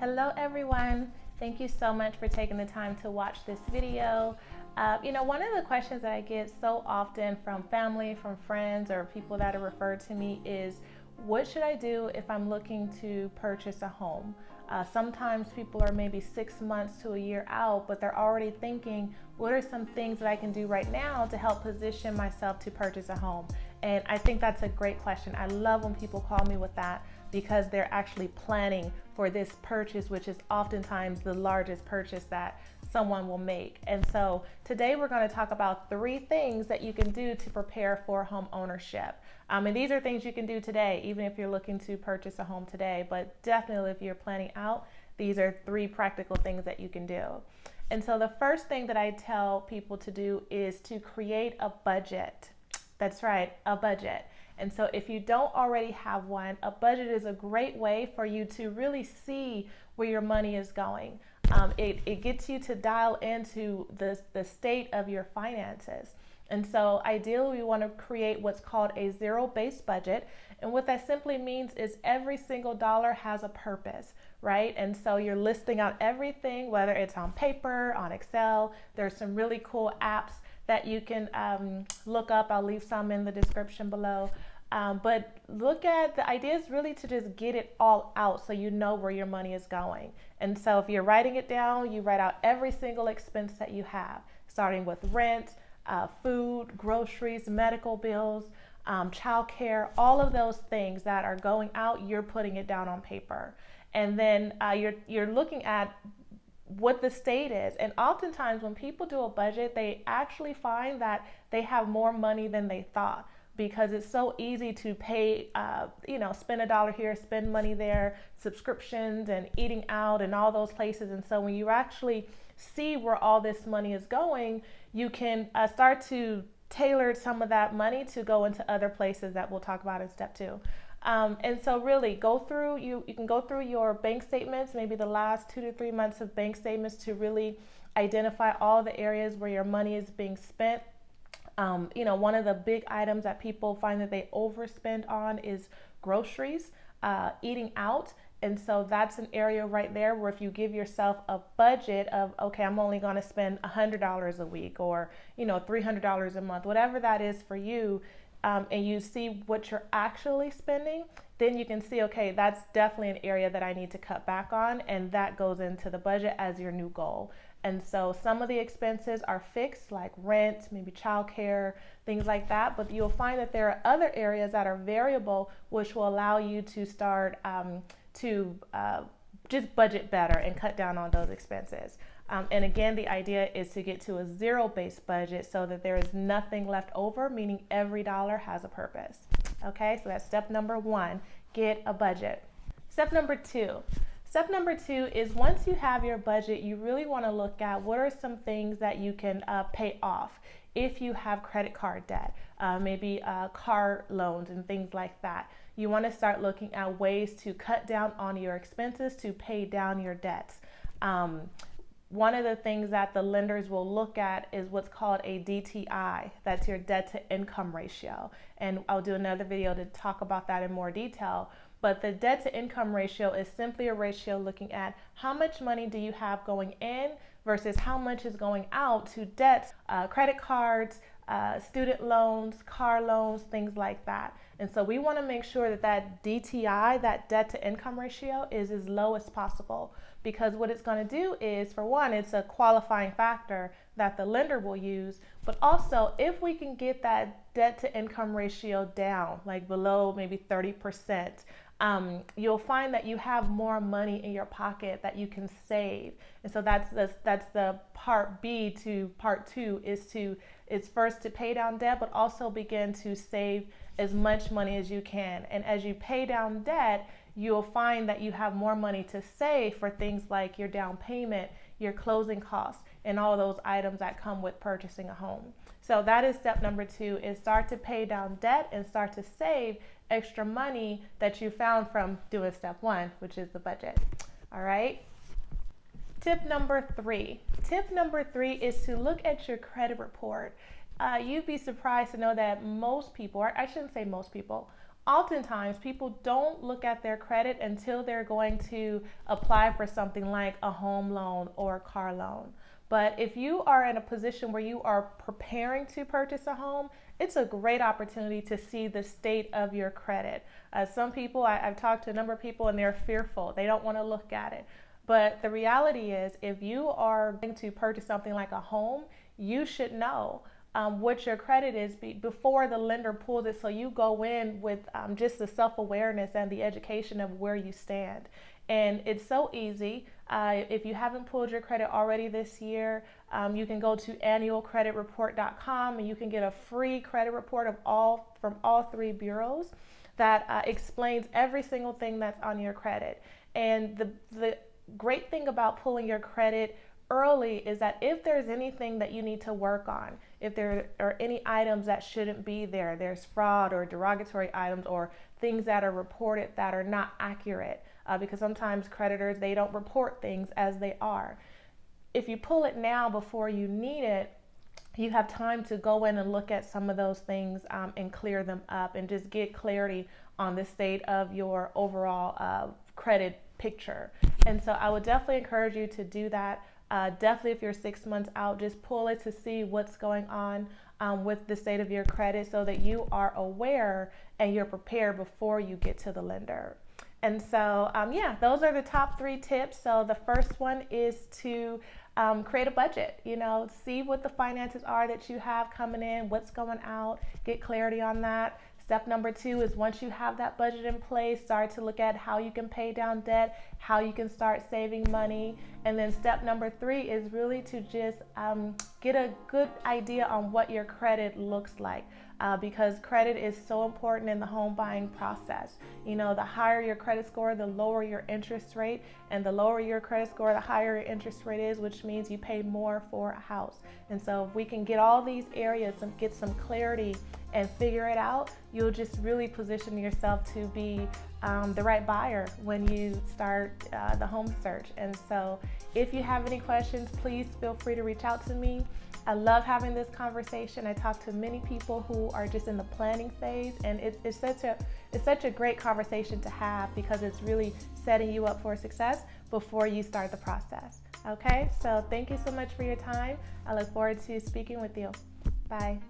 Hello everyone. Thank you so much for taking the time to watch this video. One of the questions that I get so often from family, from friends, or people that are referred to me is, what should I do if I'm looking to purchase a home? Sometimes people are maybe 6 months to a year out, but they're already thinking, what are some things that I can do right now to help position myself to purchase a home? And I think that's a great question. I love when people call me with that because they're actually planning for this purchase, which is oftentimes the largest purchase that someone will make. And so today we're going to talk about 3 things that you can do to prepare for home ownership. And these are things you can do today, even if you're looking to purchase a home today, but definitely if you're planning out, these are 3 practical things that you can do. And so the first thing that I tell people to do is to create a budget. That's right, a budget. And so if you don't already have one, a budget is a great way for you to really see where your money is going. It gets you to dial into the state of your finances. And so ideally we want to create what's called a zero-based budget. And what that simply means is every single dollar has a purpose, right? And so you're listing out everything, whether it's on paper, on Excel. There's some really cool apps that you can look up. I'll leave some in the description below. But look at, the idea is really to just get it all out so you know where your money is going. And so if you're writing it down, you write out every single expense that you have, starting with rent, food, groceries, medical bills, childcare, all of those things that are going out, you're putting it down on paper. And then you're looking at what the state is. And oftentimes when people do a budget, they actually find that they have more money than they thought, because it's so easy to pay, spend $1 here, spend money there, subscriptions and eating out and all those places. And so when you actually see where all this money is going, you can start to tailor some of that money to go into other places that we'll talk about in step 2. And so really you can go through your bank statements, maybe the last 2 to 3 months of bank statements, to really identify all the areas where your money is being spent. One of the big items that people find that they overspend on is groceries, eating out. And so that's an area right there where if you give yourself a budget of, okay, I'm only going to spend $100 a week, or, $300 a month, whatever that is for you, and you see what you're actually spending, then you can see, okay, that's definitely an area that I need to cut back on, and that goes into the budget as your new goal. And so some of the expenses are fixed, like rent, maybe childcare, things like that, but you'll find that there are other areas that are variable, which will allow you to start to just budget better and cut down on those expenses. And again, the idea is to get to a zero-based budget so that there is nothing left over, meaning every dollar has a purpose. Okay, so that's step number 1, get a budget. Step number 2. Step number 2 is, once you have your budget, you really want to look at what are some things that you can pay off if you have credit card debt, maybe car loans and things like that. You want to start looking at ways to cut down on your expenses to pay down your debts. One of the things that the lenders will look at is what's called a DTI. That's your debt to income ratio. And I'll do another video to talk about that in more detail. But the debt to income ratio is simply a ratio looking at how much money do you have going in versus how much is going out to debts, credit cards, student loans, car loans, things like that. And so we want to make sure that that DTI, that debt to income ratio, is as low as possible, because what it's going to do is, for one, it's a qualifying factor that the lender will use, but also if we can get that debt to income ratio down, like below maybe 30%, you'll find that you have more money in your pocket that you can save. And so that's the part B to part 2, is first to pay down debt, but also begin to save as much money as you can. And as you pay down debt, you'll find that you have more money to save for things like your down payment, your closing costs, and all those items that come with purchasing a home. So that is step number 2, is start to pay down debt and start to save extra money that you found from doing step 1, which is the budget. All right. Tip number 3. Tip number 3 is to look at your credit report. You'd be surprised to know that most people, or I shouldn't say most people, oftentimes people don't look at their credit until they're going to apply for something like a home loan or a car loan. But if you are in a position where you are preparing to purchase a home, it's a great opportunity to see the state of your credit. Some people, I've talked to a number of people, and they're fearful. They don't want to look at it. But the reality is, if you are going to purchase something like a home, you should know what your credit is before the lender pulls it, so you go in with just the self-awareness and the education of where you stand. And it's so easy. If you haven't pulled your credit already this year, you can go to annualcreditreport.com and you can get a free credit report from all three bureaus that explains every single thing that's on your credit. And the great thing about pulling your credit early is that if there's anything that you need to work on, if there are any items that shouldn't be there, there's fraud or derogatory items or things that are reported that are not accurate, because sometimes creditors, they don't report things as they are. If you pull it now before you need it, you have time to go in and look at some of those things and clear them up and just get clarity on the state of your overall credit picture. And so I would definitely encourage you to do that. Definitely, if you're 6 months out, just pull it to see what's going on with the state of your credit, so that you are aware and you're prepared before you get to the lender. And so, yeah, those are the top 3 tips. So the first one is to create a budget. See what the finances are that you have coming in, what's going out, get clarity on that. Step number 2 is, once you have that budget in place, start to look at how you can pay down debt, how you can start saving money. And then step number 3 is really to just get a good idea on what your credit looks like, because credit is so important in the home buying process. The higher your credit score, the lower your interest rate, and the lower your credit score, the higher your interest rate is, which means you pay more for a house. And so if we can get all these areas and get some clarity and figure it out, you'll just really position yourself to be the right buyer when you start the home search. And so if you have any questions, please feel free to reach out to me. I love having this conversation. I talk to many people who are just in the planning phase, and it's such a great conversation to have, because it's really setting you up for success before you start the process. Okay, so thank you so much for your time. I look forward to speaking with you. Bye.